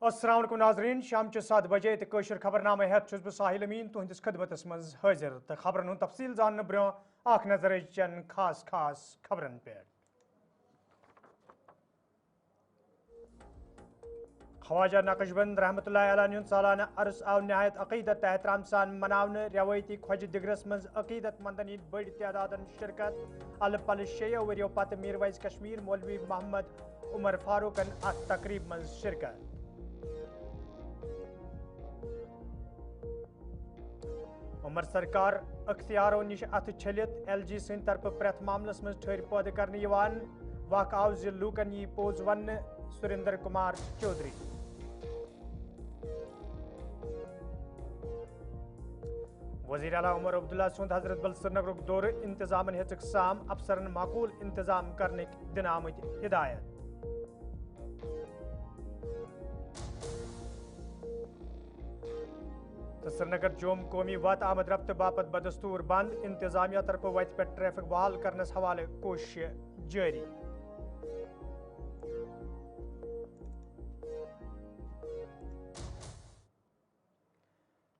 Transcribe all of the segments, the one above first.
अस्सलाम वालेकुम नाजरीन शाम 7 बजे तो कशर खबरनामा हेत छुस बह साहिल अमीन तुहंदिस खदमतस मज हाजिर तो खबरन हुंद तफसील जानने ब्रो आख नजर चन खास खबरन पे। ख्वाजा नक्शबंद रहमतुल्लाह अलैहि सालाना अरस आव नहायत अकीदत एहतराम सान मनावने रवायती ख्वाज दिगरस मज अकीदत मंदन बड़ तादादन शिरकत अल पल शेयो वरियो पत मीरवैज कश्मीर मौलवी मोहम्मद उमर फारूकन अत तकरीब मज शिरकत। उमर सरकार अख्तियारों निश अथ छलित LG सिंध तरफ प्रेथ मामलस मज ठहर पौध करने वक आव जि लूकन यी पोज वन सुरेंद्र कुमार चौधरी। वजीर आला उमर अब्दुल्ला सुंद हजरत बल श्रीनगर दौर इंतजामन हेचक साम अफसरन माकूल इंतजाम करने दिन आमद हिदायत। तो श्रीनगर जोम कौमी वत आमद रफ्त बापत बदस्तूर बंद इंतजामिया तरफ वत पे ट्रैफिक बहाल करने हवाले कोशिश जारी।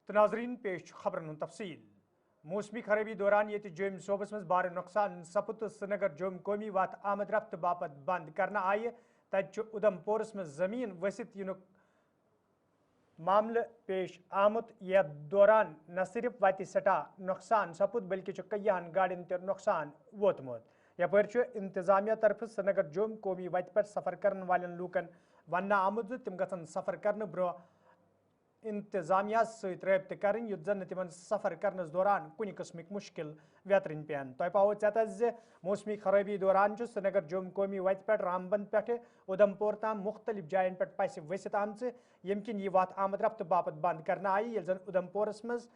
तो नाजरीन पेश खबरन तफसील। मौसमी खराबी दौरान ये जोम सोबस मज बार नुकसान सपुत श्रीनगर जोम कौमी वत आमद रफ्त बापत बंद करना आय तत उधमपुरस मज जमीन वसित युनुक मामल पेश आमुत यथ दौरान न सिर्फ वत सटा नुकसान सपुत बल्कि कईहन गाड़िन ते नुकसान वोतमुत। यपर इंतजामिया तरफ श्रीनगर जोम कौमी वत पे सफर करन वालन लूकन वन आमुत तिम गसन सफर करने ब्रो इंतजामिया सत रबत कर युत जन तिमन सफर करनस दौरान कुन किस्मिक मुश्किल व्यतरन पेन। तह पाओ चे मौसमी खराबी दौरान श्रीनगर जोम कौमी वत पे रामबंद पे उधमपुर तम मुख्तलिफ जायन पे पस वसित आम यम किन यह वत आमद रफ्त बापत बंद करना आई ये जन उधमपुरस मज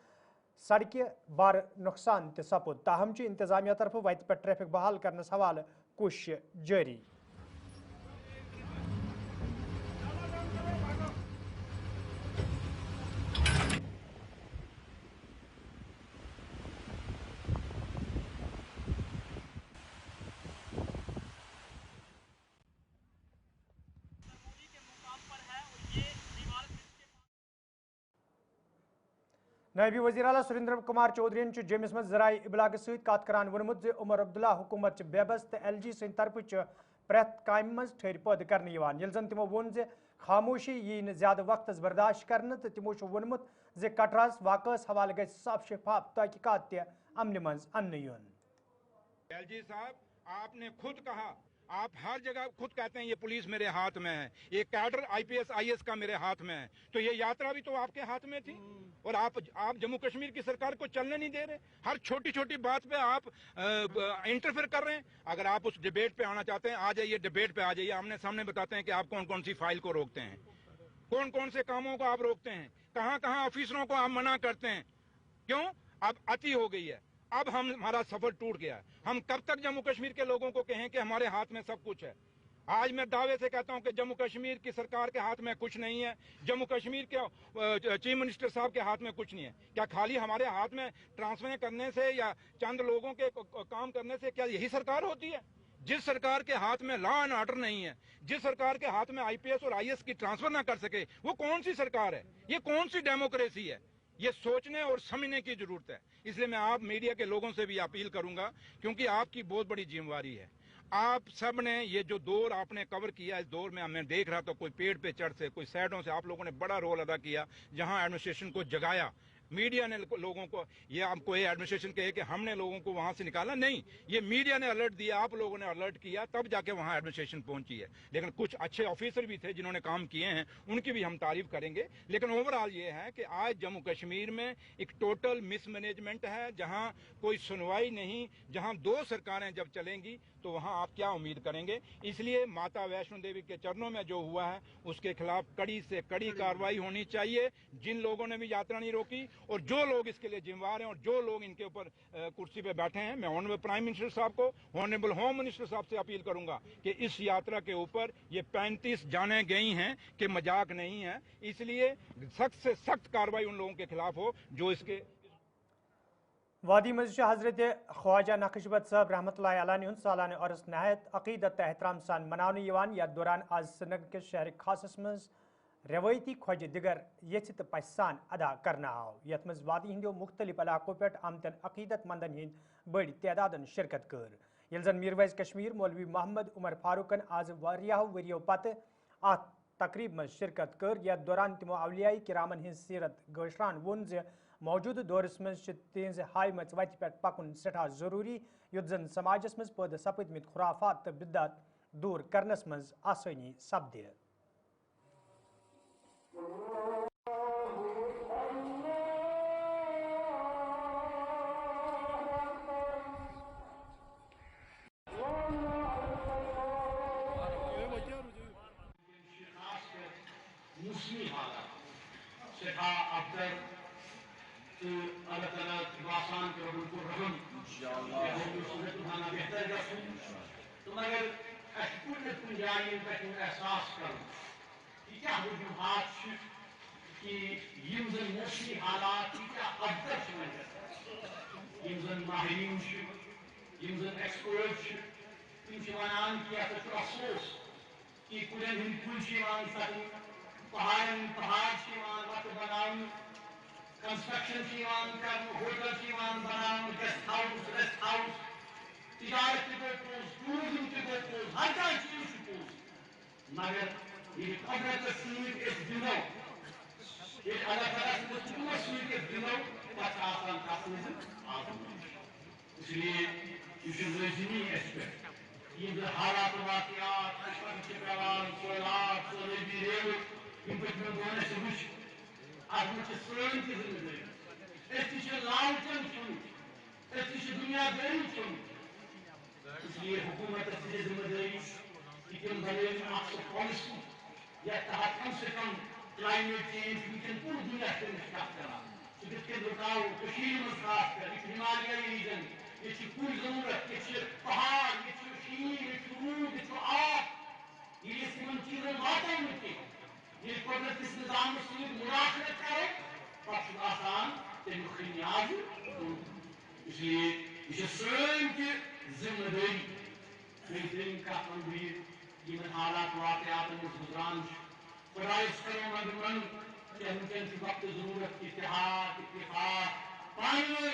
सड़क बार नुकसान त सपुद। ताहम इंतजामिया तरफ वत पे ट्रैफिक बहाल करने हवाले कोशिश जारी। नायबी वज़ीर आला सुरेंद्र कुमार चौधरी जमिस मज ज़राए इबलाग सत कत करान वोनमुत उमर अब्दुल्ला हुकूमत बेबस तो LG सिंध तरफ प्रेथ काम मज ठहर पौध करने ये जन तिमो वोन खामोशी यी न ज्यादा वक्त बर्दाश्त करने तो तिमो वोनमुत कटरास वाकस हवाले गि साफ शफाफ तहकीकात अमल मज अन्न यून। LG साहब आपने खुद कहा, आप हर जगह खुद कहते हैं ये पुलिस मेरे हाथ में है, ये कैडर IPS IAS का मेरे हाथ में है, तो ये यात्रा भी तो आपके हाथ में थी और आप जम्मू कश्मीर की सरकार को चलने नहीं दे रहे। हर छोटी छोटी बात पे आप इंटरफेयर कर रहे हैं। अगर आप उस डिबेट पे आना चाहते हैं आ जाइए, डिबेट पे आ जाइए, आमने सामने बताते हैं कि आप कौन कौन सी फाइल को रोकते हैं, कौन कौन से कामों को आप रोकते हैं, कहाँ कहाँ ऑफिसरों को आप मना करते हैं। क्यों? अब अति हो गई है, अब हमारा सफर टूट गया है। हम कब तक जम्मू कश्मीर के लोगों को कहें कि हमारे हाथ में सब कुछ है? आज मैं दावे से कहता हूं कि जम्मू कश्मीर की सरकार के हाथ में कुछ नहीं है, जम्मू कश्मीर के चीफ मिनिस्टर साहब के हाथ में कुछ नहीं है। क्या खाली हमारे हाथ में ट्रांसफर करने से या चंद लोगों के काम करने से क्या यही सरकार होती है? जिस सरकार के हाथ में लॉ एंड ऑर्डर नहीं है, जिस सरकार के हाथ में IPS और IAS की ट्रांसफर ना कर सके, वो कौन सी सरकार है? ये कौन सी डेमोक्रेसी है? ये सोचने और समझने की जरूरत है। इसलिए मैं आप मीडिया के लोगों से भी अपील करूंगा, क्योंकि आपकी बहुत बड़ी जिम्मेवारी है। आप सब ने ये जो दौर आपने कवर किया, इस दौर में मैं देख रहा था कोई पेड़ पे चढ़ से, कोई साइडों से, आप लोगों ने बड़ा रोल अदा किया, जहां एडमिनिस्ट्रेशन को जगाया। मीडिया ने लोगों को, ये आपको ये एडमिनिस्ट्रेशन कहे कि हमने लोगों को वहां से निकाला, नहीं, ये मीडिया ने अलर्ट दिया, आप लोगों ने अलर्ट किया, तब जाके वहां एडमिनिस्ट्रेशन पहुंची है। लेकिन कुछ अच्छे ऑफिसर भी थे जिन्होंने काम किए हैं, उनकी भी हम तारीफ करेंगे। लेकिन ओवरऑल ये है कि आज जम्मू कश्मीर में एक टोटल मिसमैनेजमेंट है, जहां कोई सुनवाई नहीं, जहां दो सरकारें जब चलेंगी तो वहां आप क्या उम्मीद करेंगे? इसलिए माता वैष्णो देवी के चरणों में जो हुआ है उसके खिलाफ कड़ी से कड़ी कार्रवाई होनी चाहिए। जिन लोगों ने भी यात्रा नहीं रोकी और जो लोग इसके लिए जिम्मेवार हैं और जो लोग इनके ऊपर कुर्सी पे बैठे हैं, मैं ऑनरेबल प्राइम मिनिस्टर साहब को, ऑनरेबल होम मिनिस्टर साहब से अपील करूंगा कि इस यात्रा के ऊपर ये 35 जाने गई हैं कि मजाक नहीं है। इसलिए सख्त से सख्त कार्रवाई उन लोगों के खिलाफ हो जो इसके वादी मस्जिद हजरत ख्वाजा नक्शबंद साहब रहमतुल्लाह अलैहि सालाना अरस नहायत अकीदत एहतराम सान मनाने यत दौरान आज श्रीनगर के शहर खास मज روایتی خوج دگر یچ تو پس سان ادا کرنا آو یت مز وادی ہندو مختلف علاقوں پہ آمتن عقیدت مندن ہند بڑی تعداد شرکت کر یل زن میرویز کشمیر مولوی محمد عمر فاروقن آز واریاہو وریو پتہ ات تقریب مز شرکت کر یتھ دوران تمو اولیاء کرامن ہز سیرت گشران وون ز موجودہ دورس مز تہذ ہائے مچ وتہ پہ پکن سٹھا ضروری یت زن سماجس مز پید سپدمت خرافات تو بدعت دور کرنس مز آسانی سپدِ موسمی حالات سٹھا افضل تو اللہ تعالیٰ باسان کے بالکل رحم صورت اٹھانا بہتر گھن تو مگر کن جائن پہ احساس کروں کہ کیا وجوہات کہ یم زن موسمی حالات کیا افضل ونکس یم زن ماہرین یم زن ایکسپرٹ تم ونان کہ یہ افسوس کہ کلین ہند کل ستن پہاڑن پہاڑ وت بناؤن کنسٹرکشن کر ہوٹل بناؤن گیسٹ ہاؤس ریسٹ ہاؤس تجارت تہ گو پوز ٹورزم تہ گو پوز ہر کھانا چیز پوز مگر یہ قدرت ست دمو یہ اللہ تعالیٰ سندس حکمت ست دمو پتہ آسان تس مز اس لیے یہ لازمی اس پہ یہ حالات واقعات پیوان سہلاب سہلابی ریو یم پتمن دون سے وچ ات مجھ سن تہ ذمہ داری اس لالچن چن اس دنیا داری چن اس لیے حکومت کی ذمہ داری کہ تم بنائیں اکھ پالیسی یا تحت کم سے کم کلائمیٹ چینج ونکن پور دنیا کت کران سہ کت رکاو مز خاص کر یہ ہمالیائی ریجن یہ کل ضرورت یہ پہاڑ یہ شین یہ رود یہ آب یہ تم چیزن واتو یہ قدرت کس نظام ست مداخلت کرو پتہ آسان تم خمیاز اس لیے یہ سن تہ ذمہ داری بہترین کت ون بہ یم حالات واقعات گزران خدائس کرو مدمن کہ ونکن وقت ضرورت اتحاد اتفاق پانی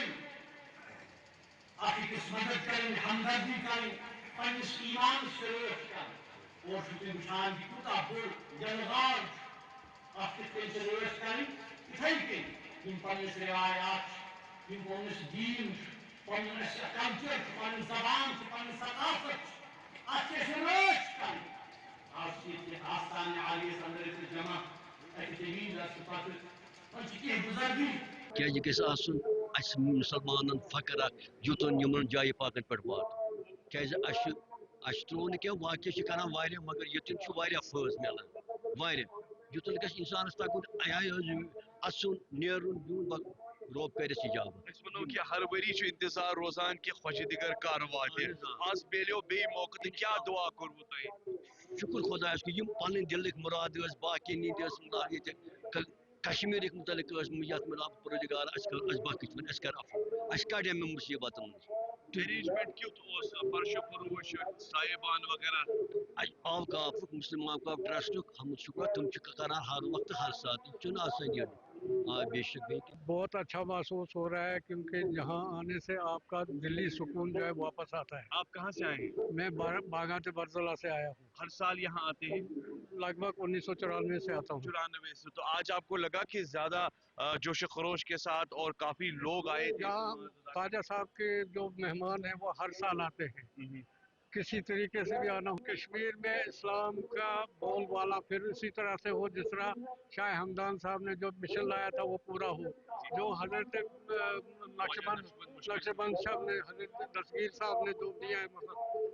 اکس مدد کریں ہمدردی کریں پنس ایمان شریف کر اور تم وچان کہ کوتا بڑ جلغال ات کت رٲچھ کریں اتھے کن یم پنس روایات یم پنس دین پن کلچر پن زبان پن ثقافت ات رٲچھ کریں آج آستان عالیس اندر جمع اتہ تمیز پتہ وۄنۍ چھِ کینٛہہ بُزرگی کیازِ گژھِ آسُن اَسہِ مُسلمانن فخر اکھ یوٚتن یِمن جایہِ پاکن پٮ۪ٹھ وات کیازِ اَسہِ ترٛوو نہٕ کینٛہہ واقعہٕ چھِ کران واریاہ مگر ییٚتٮ۪ن چھُ واریاہ فٲض مِلان واریاہ یوٚتن گژھِ اِنسانس تگُن اَسُن نیرُن بِہُن روب کٔرِتھ اِجابت أسۍ وَنو کہِ ہر ؤری چھُ اِنتظار روزان کہِ خۄش دِگر کر واتہِ آز میلیو بیٚیہِ موقعہٕ تہٕ کیٛاہ دُعا کوٚروٕ تۄہہِ شُکُر خۄدایس کُن یِم پنٕنۍ دِلٕکۍ مُراد ٲسۍ باقین ہِنٛدۍ ٲسۍ ییٚتہِ کشمیٖرٕکۍ مُتعلق ٲسۍ یتھ منٛز پروردگار اَسہِ بخش اَسہِ کر عفو اَسہِ کڑے مےٚ مُصیبتن منٛز ارینجمنٹ کیُتھ اوس فرش فروش سایبان وغیرہ اوقافُک مُسلم اوقاف ٹرسٹُک حمد شُکر تِم چھِ کران ہر وقتہٕ ہر ساتہٕ یہِ چھُنہٕ آسان یہِ بے شک بہت اچھا محسوس ہو رہا ہے کیونکہ یہاں آنے سے آپ کا دلی سکون جو ہے واپس آتا ہے. آپ کہاں سے آئے ہیں؟ میں باغات برزولا سے آیا ہوں. ہر سال یہاں آتے ہیں؟ لگ بھگ 1994 سے آتا ہوں. 94 سے. تو آج آپ کو لگا کہ زیادہ جوش و خروش کے ساتھ اور کافی لوگ آئے تھے؟ یہاں خواجہ صاحب کے جو مہمان ہیں وہ ہر سال آتے ہیں. کسی طریقے سے بھی آنا ہو. کشمیر میں اسلام کا بول بالا پھر اسی طرح سے ہو جس طرح شاہ ہمدان صاحب نے جو مشن لایا تھا وہ پورا ہو. جو حضرت نقشبند صاحب نے حضرت دستگیر صاحب نے جو دیا ہے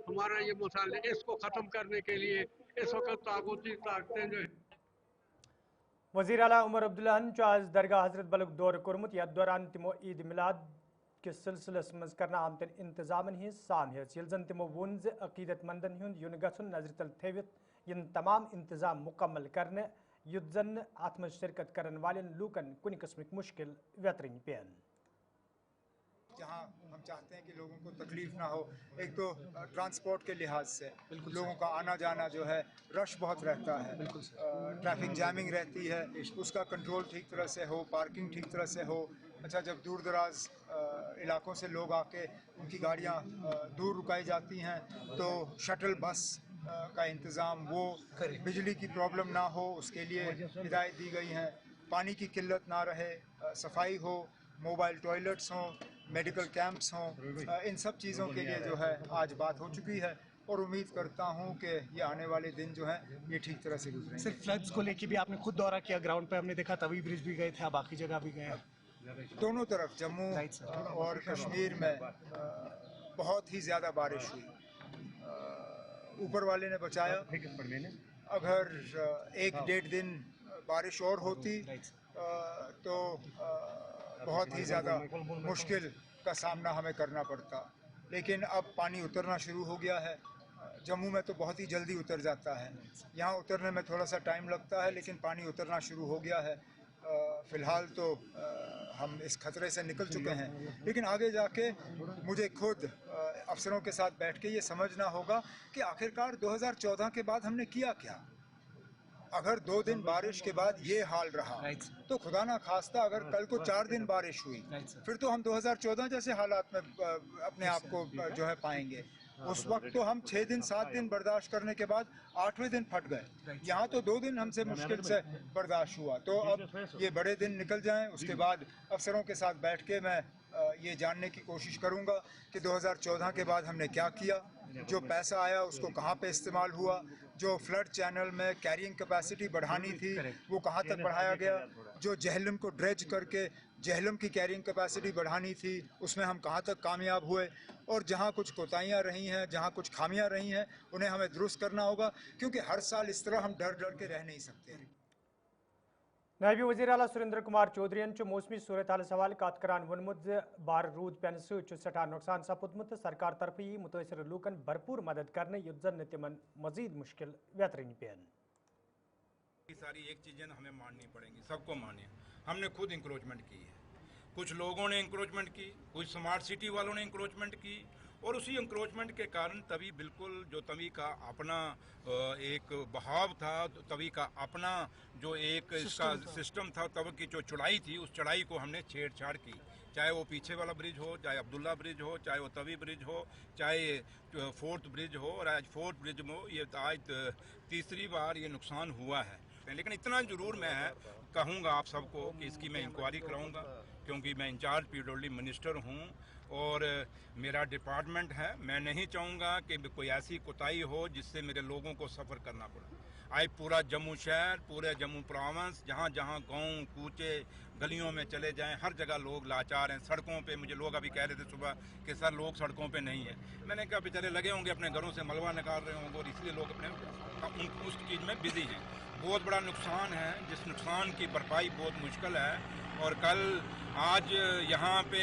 ہمارا یہ مسئلہ اس کو ختم کرنے کے لیے اس وقت طاغوتی طاقتیں جو وزیر اعلیٰ عمر عبداللہ آز درگاہ حضرت بلک دور کورمت یتھ دوران تمو عید میلاد کس سلسلس مز کرنا آمتن انتظامن ہز سام ہیچ یل زن تمو وون ز عقیدت مندن ہند یون گھن نظر تل تھوت ین تمام انتظام مکمل کرنے یت زن ات مز شرکت کرن والن لوکن کن قسمک مشکل ویترن پین. जहां हम चाहते हैं कि लोगों को तकलीफ ना हो। एक तो ट्रांसपोर्ट के लिहाज से लोगों का आना जाना जो है रश बहुत रहता है, ट्रैफिक जैमिंग रहती है, उसका कंट्रोल ठीक तरह से हो, पार्किंग ठीक तरह से हो। अच्छा, जब दूर दराज इलाकों से लोग आके उनकी गाड़ियाँ दूर रुकाई जाती हैं तो शटल बस का इंतज़ाम, वो बिजली की प्रॉब्लम ना हो उसके लिए हिदायत दी गई हैं। पानी की किल्लत ना रहे, सफाई हो, मोबाइल टॉयलेट्स हों, मेडिकल कैंप्स हों, इन सब चीज़ों के लिए जो है आज बात हो चुकी है और उम्मीद करता हूँ कि ये आने वाले दिन जो हैं ये ठीक तरह से गुजरेंगे। सिर्फ फ्लड्स को लेके भी आपने खुद दौरा किया ग्राउंड पे, हमने देखा तवी ब्रिज भी गए थे, आप बाकी जगह भी गए हैं। दोनों तरफ जम्मू और कश्मीर में बहुत ही ज़्यादा बारिश हुई। ऊपर वाले ने बचाया। अगर 1-1.5 दिन बारिश और होती तो बहुत ही ज़्यादा मुश्किल का सामना हमें करना पड़ता, लेकिन अब पानी उतरना शुरू हो गया है। जम्मू में तो बहुत ही जल्दी उतर जाता है, यहाँ उतरने में थोड़ा सा टाइम लगता है, लेकिन पानी उतरना शुरू हो गया है। फ़िलहाल तो हम इस खतरे से निकल चुके हैं, लेकिन आगे जाके मुझे खुद अफसरों के साथ बैठ के ये समझना होगा कि आखिरकार 2014 के बाद हमने किया क्या। अगर 2 दिन बारिश के बाद ये हाल रहा तो खुदा ना खास्ता अगर कल को 4 दिन बारिश हुई फिर तो हम 2014 जैसे हालात में अपने आप को जो है पाएंगे। उस वक्त तो हम 6 दिन 7 दिन बर्दाश्त करने के बाद 8वें दिन फट गए। यहाँ तो 2 दिन हमसे मुश्किल से बर्दाश्त हुआ। तो अब ये बड़े दिन निकल जाएं, उसके बाद अफसरों के साथ बैठ के मैं ये जानने की कोशिश करूँगा कि 2014 के बाद हमने क्या किया, जो पैसा आया उसको कहाँ पे इस्तेमाल हुआ, जो फ्लड चैनल में कैरिंग कैपेसिटी बढ़ानी थी वो कहाँ तक बढ़ाया गया, जो जहलम को ड्रेज करके जहलम की कैरिंग कैपेसिटी बढ़ानी थी उसमें हम कहाँ तक कामयाब हुए, और जहाँ कुछ कोताहियाँ रही हैं, जहाँ कुछ खामियाँ रही हैं उन्हें हमें दुरुस्त करना होगा, क्योंकि हर साल इस तरह हम डर डर के रह नहीं सकते। नायब वज़ीर आला सुरेंद्र कुमार चौधरी मौसमी सूरत हाल सवाल कत करान वोनमुत बार रूद पेन सठा नुकसान सपुदमुत सरकार तरफ यी मुतासर लूकन भरपूर मदद करने युद्ध जन तिमन मजीद मुश्किल व्यतरनी पेन। सारी एक चीज़ें हमें माननी पड़ेंगी, सबको मानिए। हमने खुद इंक्रोचमेंट की है, कुछ लोगों ने इंक्रोचमेंट की, कुछ स्मार्ट सिटी वालों ने इंक्रोचमेंट की, और उसी इंक्रोचमेंट के कारण तभी बिल्कुल जो तवी का अपना एक बहाव था, तवी का अपना जो एक इसका सिस्टम था, तवी की जो चढ़ाई थी उस चढ़ाई को हमने छेड़छाड़ की। चाहे वो पीछे वाला ब्रिज हो, चाहे अब्दुल्ला ब्रिज हो, चाहे वो तवी ब्रिज हो, चाहे 4th ब्रिज हो, और आज 4th ब्रिज में ये आज तीसरी बार ये नुकसान हुआ है। लेकिन इतना जरूर मैं कहूँगा आप सबको कि इसकी मैं इंक्वायरी कराऊँगा, क्योंकि मैं इंचार्ज पीडब्ल्यूडी मिनिस्टर हूँ और मेरा डिपार्टमेंट है। मैं नहीं चाहूँगा कि कोई ऐसी कोताही हो जिससे मेरे लोगों को सफ़र करना पड़े। आज पूरा जम्मू शहर, पूरे जम्मू प्रोविंस, जहाँ जहाँ गांव कूचे गलियों में चले जाएं, हर जगह लोग लाचार हैं। सड़कों पे मुझे लोग अभी कह रहे थे सुबह कि सर लोग सड़कों पे नहीं है। मैंने कहा बेचारे लगे होंगे अपने घरों से मलबा निकाल रहे होंगे और इसलिए लोग अपने उस चीज़ में बिजी हैं। बहुत बड़ा नुकसान है, जिस नुकसान की भरपाई बहुत मुश्किल है। और कल आज यहाँ पे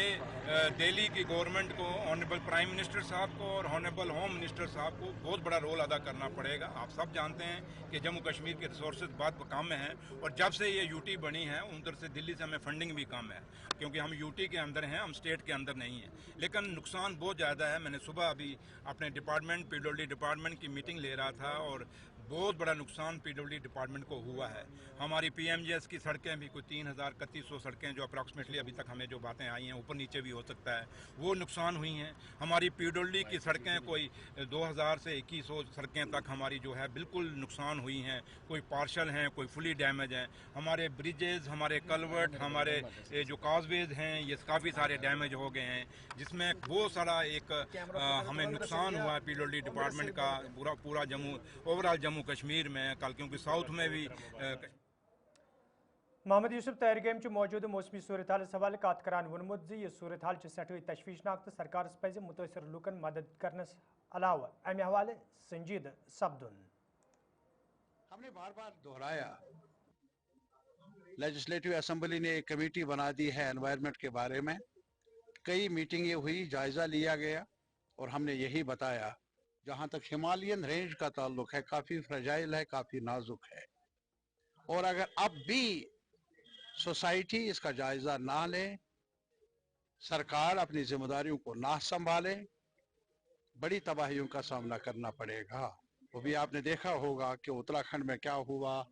दिल्ली की गवर्नमेंट को, ऑनरेबल प्राइम मिनिस्टर साहब को और ऑनरेबल होम मिनिस्टर साहब को बहुत बड़ा रोल अदा करना पड़ेगा। आप सब जानते हैं कि जम्मू कश्मीर के रिसोर्सेज बहुत कम हैं, और जब से ये यूटी बनी है उधर से दिल्ली से हमें फंडिंग भी कम है, क्योंकि हम यूटी के अंदर हैं, हम स्टेट के अंदर नहीं हैं। लेकिन नुकसान बहुत ज़्यादा है। मैंने सुबह अभी अपने डिपार्टमेंट पीडब्ल्यूडी डिपार्टमेंट की मीटिंग ले रहा था, और बहुत बड़ा नुकसान पीडब्ल्यूडी डिपार्टमेंट को हुआ है। हमारी पीएमजीएस की सड़कें भी कोई 3,3100 सड़कें जो अप्रॉक्सीमेटली अभी तक हमें जो बातें आई हैं, ऊपर नीचे भी हो सकता है, वो नुकसान हुई हैं। हमारी पीडब्ल्यूडी की सड़कें कोई 2000 से 2100 सड़कें तक हमारी जो है बिल्कुल नुकसान हुई हैं, कोई पार्शल हैं, कोई फुली डैमेज हैं। हमारे ब्रिजेज, हमारे कलवर्ट, हमारे जो काजवेज हैं, ये काफ़ी सारे डैमेज हो गए हैं, जिसमें बहुत सारा एक हमें नुकसान हुआ है पीडब्ल्यूडी डिपार्टमेंट का पूरा जम्मू, ओवरऑल जम्मू कश्मीर में कल, क्योंकि साउथ में भी मोहम्मद यूसुफ तैयार गेम मौजूद मौसमी सूरत हाल सवाल कत करान वोनमुत यह सूरत हाल सठे तशवीशनाक तो सरकार पज मुतासर लूकन मदद करनस अलावा अमे हवाले संजीद सपदुन। हमने बार बार दोहराया, लेजिस्लेटिव असेंबली ने एक कमेटी बना दी है एनवायरनमेंट के बारे में। कई मीटिंगें हुई, जायजा लिया गया, और हमने यही बताया जहाँ तक हिमालयन रेंज का ताल्लुक है काफ़ी फ्रेजाइल है, काफ़ी नाजुक है, और अगर अब भी सोसाइटी इसका जायजा ना ले सरकार अपनी जिम्मेदारियों को ना संभाले, बड़ी तबाहियों का सामना करना पड़ेगा। वो भी आपने देखा होगा कि उत्तराखंड में क्या हुआ,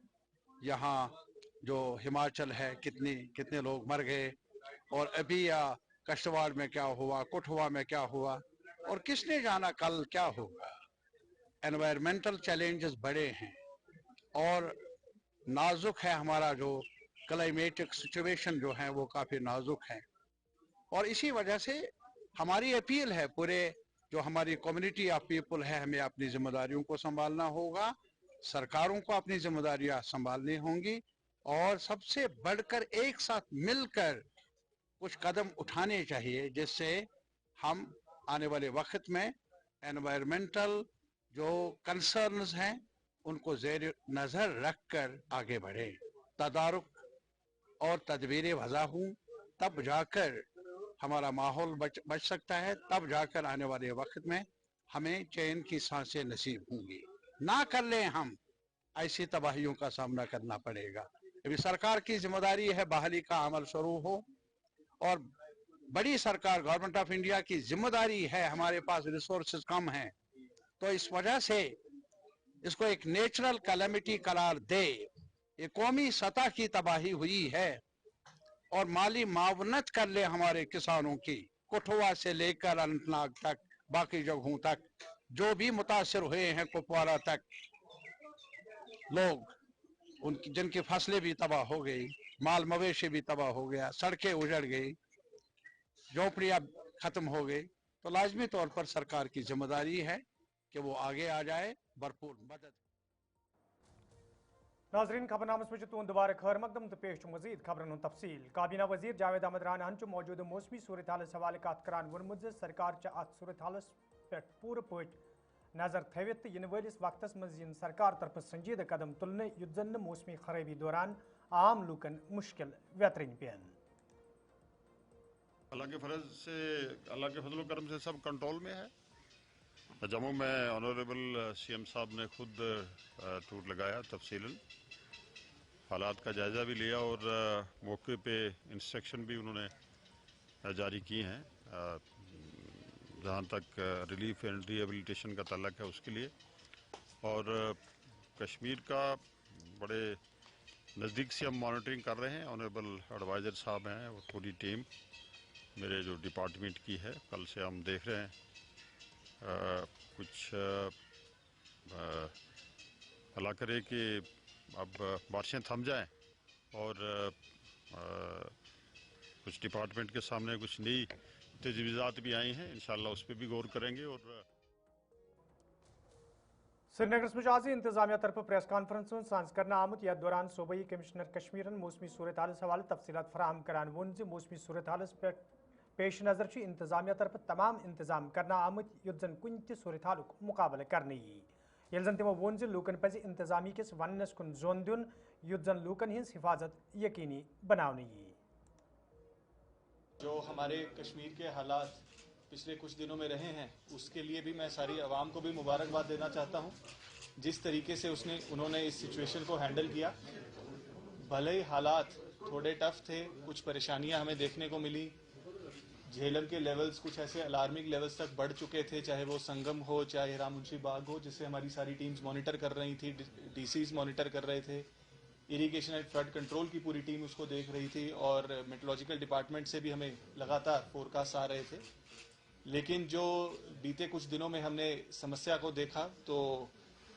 यहाँ जो हिमाचल है कितने लोग मर गए, और अभी कश्तवाड़ में क्या हुआ, कुठवा में क्या हुआ, और किसने जाना कल क्या होगा। एनवायरमेंटल चैलेंजेस बड़े हैं और नाजुक है, हमारा जो क्लाइमेटिक सिचुएशन जो है वो काफ़ी नाजुक है। और इसी वजह से हमारी अपील है, पूरे जो हमारी कम्युनिटी ऑफ पीपल है, हमें अपनी जिम्मेदारियों को संभालना होगा, सरकारों को अपनी जिम्मेदारियां संभालनी होंगी, और सबसे बढ़कर एक साथ मिलकर कुछ कदम उठाने चाहिए, जिससे हम आने वाले वक्त में एनवायरमेंटल जो कंसर्न्स हैं उनको ज़ेर नज़र रखकर आगे बढ़े। तदारुक और तदबीरें वज़ा हूँ, तब जाकर हमारा माहौल बच सकता है, तब जाकर आने वाले वक्त में हमें चैन की सांसें नसीब होंगी। ना कर लें हम, ऐसी तबाहियों का सामना करना पड़ेगा। अभी सरकार की जिम्मेदारी है बहाली का अमल शुरू हो, और बड़ी सरकार गवर्नमेंट ऑफ इंडिया की जिम्मेदारी है, हमारे पास रिसोर्सेज कम हैं, तो इस वजह से इसको एक नेचुरल कैलेमिटी करार दे। ये कौमी सतह की तबाही हुई है, और माली मावनत कर ले हमारे किसानों की, कुठवा से लेकर अनंतनाग तक, बाकी जगहों तक, जो भी मुतासर हुए हैं, कुपवाड़ा तक लोग, उनकी जिनकी फसलें भी तबाह हो गई, माल मवेशी भी तबाह हो गया, सड़कें उजड़ गई, झोपड़ियां खत्म हो गई, तो लाजमी तौर पर सरकार की जिम्मेदारी है कि वो आगे आ जाए, भरपूर मदद। नाजरीन, खबरनामस में तुम दोबारा खैर मकदम तो पेश मजीद खबरन तफसील। काबीना वजीर जावेद अहमद राना मौजूद मौसमी सूरत हाल हवाले कत करान वोनमुत सरकार अत सूरत हालस पे पूर पट नजर थवित तो इन वलिस वक्तस मज सरकार तरफ संजीदा कदम तुलने युत जन मौसमी खराबी दौरान आम लूकन मुश्किल व्यतरन पेन। अल्लाह के फर्ज से, अल्लाह के फजल करम से सब कंट्रोल में है। जम्मू में ऑनरेबल सीएम साहब ने खुद टूर लगाया, तफसीलन हालात का जायज़ा भी लिया, और मौके पे इंस्ट्रक्शन भी उन्होंने जारी की हैं जहाँ तक रिलीफ एंड रिहेबिलिटेशन का ताल्लुक है उसके लिए। और कश्मीर का बड़े नज़दीक से हम मॉनिटरिंग कर रहे हैं। ऑनरेबल एडवाइज़र साहब हैं और पूरी टीम मेरे जो डिपार्टमेंट की है, कल से हम देख रहे हैं कुछ अल्लाह करे कि अब बारिशें थम जाएं, और कुछ डिपार्टमेंट के सामने कुछ नई तजवीज़ात भी आई हैं, इंशाअल्लाह उस पर भी गौर करेंगे। और श्रीनगर में आज इंतजामिया तरफ प्रेस कॉन्फ्रेंस सांस करना आमुत यथ दौरान सूबाई कमिश्नर कश्मीर मौसमी सूरत हालस हवाले तफसीलात फराहम करान वोन मौसमी सूरत हालस पे पेश नज़र इंतजामिया तरफ तमाम इंतजाम करना आमुत युत जन कुन त सूरत हालुक मुकाबला करने ये जन तमो वोन लूकन पज इंतजामी किस वनस कुन जोन दिन युत जन लूकन हिंस हिफाजत यकीनी बनाने। जो हमारे कश्मीर के हालात पिछले कुछ दिनों में रहे हैं, उसके लिए भी मैं सारी आवाम को भी मुबारकबाद देना चाहता हूँ। जिस तरीके से उन्होंने इस सिचुएशन को हैंडल किया, भले ही हालात थोड़े टफ थे, कुछ परेशानियां हमें देखने को मिली, झेलम के लेवल्स कुछ ऐसे अलार्मिंग लेवल्स तक बढ़ चुके थे, चाहे वो संगम हो, चाहे रामुंशी बाग हो, जिससे हमारी सारी टीम्स मॉनिटर कर रही थी, डीसीज मॉनिटर कर रहे थे, इरिगेशन एंड फ्लड कंट्रोल की पूरी टीम उसको देख रही थी, और मेट्रोलॉजिकल डिपार्टमेंट से भी हमें लगातार फोरकास्ट आ रहे थे। लेकिन जो बीते कुछ दिनों में हमने समस्या को देखा तो,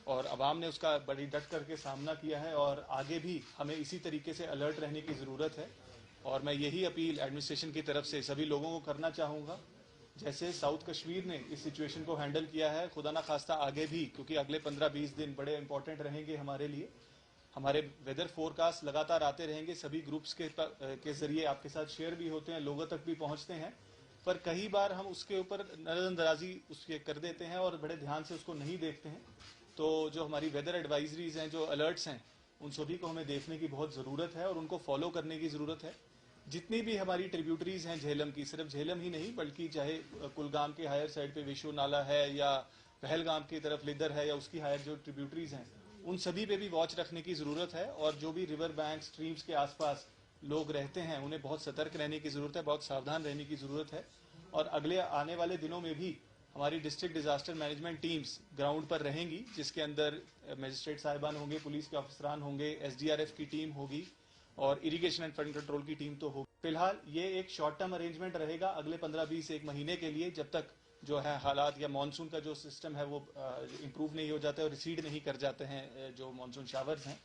और अवाम ने उसका बड़ी डट करके सामना किया है, और आगे भी हमें इसी तरीके से अलर्ट रहने की ज़रूरत है। और मैं यही अपील एडमिनिस्ट्रेशन की तरफ से सभी लोगों को करना चाहूँगा, जैसे साउथ कश्मीर ने इस सिचुएशन को हैंडल किया है, खुदा ना खास्ता आगे भी, क्योंकि अगले 15-20 दिन बड़े इंपॉर्टेंट रहेंगे हमारे लिए। हमारे वेदर फोरकास्ट लगातार आते रहेंगे, सभी ग्रुप्स के जरिए आपके साथ शेयर भी होते हैं, लोगों तक भी पहुंचते हैं, पर कई बार हम उसके ऊपर नजरअंदाजी उसके कर देते हैं और बड़े ध्यान से उसको नहीं देखते हैं। तो जो हमारी वेदर एडवाइजरीज हैं, जो अलर्ट्स हैं, उन सभी को हमें देखने की बहुत ज़रूरत है और उनको फॉलो करने की ज़रूरत है। जितनी भी हमारी ट्रिब्यूटरीज हैं झेलम की, सिर्फ झेलम ही नहीं बल्कि चाहे कुलगाम के हायर साइड पे विशु नाला है, या पहलगाम की तरफ लिदर है, या उसकी हायर जो ट्रिब्यूटरीज हैं, उन सभी पे भी वॉच रखने की ज़रूरत है। और जो भी रिवर बैंक स्ट्रीम्स के आसपास लोग रहते हैं उन्हें बहुत सतर्क रहने की ज़रूरत है, बहुत सावधान रहने की ज़रूरत है। और अगले आने वाले दिनों में भी हमारी district disaster management teams ground पर रहेंगी, जिसके अंदर मजिस्ट्रेट साहिबान होंगे, पुलिस के अफसरान होंगे, SDRF की टीम होगी और इरिगेशन एंड फ्लड कंट्रोल की टीम तो होगी। फिलहाल ये एक शॉर्ट टर्म अरेंजमेंट रहेगा अगले 15-20 एक महीने के लिए, जब तक जो है हालात या मानसून का जो सिस्टम है वो इम्प्रूव नहीं हो जाता है और रिसीड नहीं कर जाते हैं जो मानसून शावर्स हैं।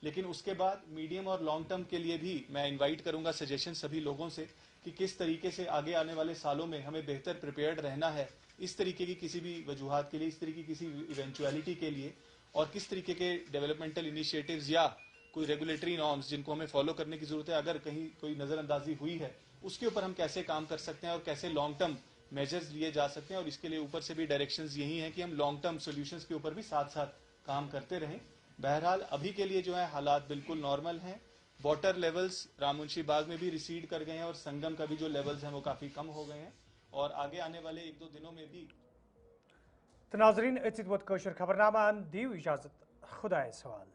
लेकिन उसके बाद मीडियम और लॉन्ग टर्म के लिए भी मैं इनवाइट करूंगा सजेशन सभी लोगों से कि किस तरीके से आगे आने वाले सालों में हमें बेहतर प्रिपेयर्ड रहना है इस तरीके की किसी भी वजूहात के लिए, इस तरीके की किसी इवेंचुअलिटी के लिए, और किस तरीके के डेवलपमेंटल इनिशिएटिव्स या कोई रेगुलेटरी नॉर्म्स जिनको हमें फॉलो करने की जरूरत है, अगर कहीं कोई नजरअंदाजी हुई है उसके ऊपर हम कैसे काम कर सकते हैं और कैसे लॉन्ग टर्म मेजर्स लिए जा सकते हैं। और इसके लिए ऊपर से भी डायरेक्शंस यही हैं कि हम लॉन्ग टर्म सॉल्यूशंस के ऊपर भी साथ साथ काम करते रहें। बहरहाल अभी के लिए जो है हालात बिल्कुल नॉर्मल हैं। वाटर लेवल्स राममुंशी बाग में भी रिसीड कर गए हैं और संगम का भी जो लेवल्स हैं वो काफ़ी कम हो गए हैं और आगे आने वाले 1-2 दिनों में भी। नाज़रीन, खबरनामा दीव इजाज़त, खुदा सवाल।